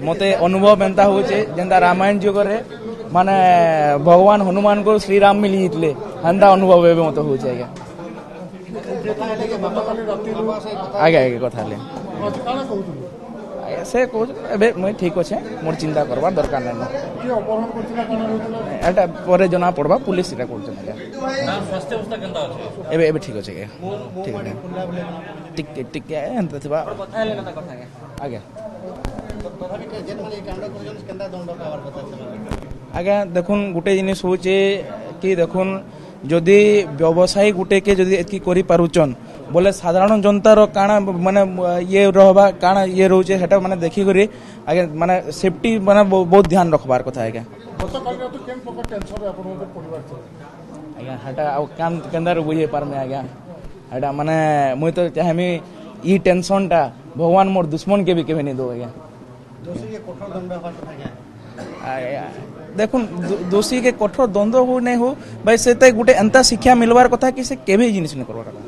मते अनुभव एंता होचे जेंता रामायण जुगरे माने भगवान हनुमान को श्री राम मिली हितले हंदा अनुभव एबे मते होचे आगे आगे कथा ले से कोच एबे मैं ठीक अच्छे मोर चिंता करबार दरकार नै एटा परे जना पड़बा पुलिस इटा करछ स्वास्थ्य अवस्था केनता अछि एबे एबे ठीक अच्छे ठीक है टिक टिक एंता थिबा आगे आगे देखुन गोटे जिनिस होचे कि देखुन जदि व्यवसायी गोटे के जदि एतकी करि पारुचन बोले साधारण जनतार काना माने ये रहबा काना ये रोचे हेटा माने देखि करी आगे माने सेफ्टी माने बहुत ध्यान रखबार कथा आगे आगे हेटा आ काम केंदर बुझे पार में आगे हेटा माने मुई तो चाहेमी ई टेंशन टा भगवान मोर दुश्मन के भी केबे नहीं दो आगे दोषी के कठोर दंड देखुन दोषी के कठोर द्वंद्व हो नहीं हो भाई से गोटे एंता शिक्षा मिलवार कथा कि से केबे जिनिस नहीं करवार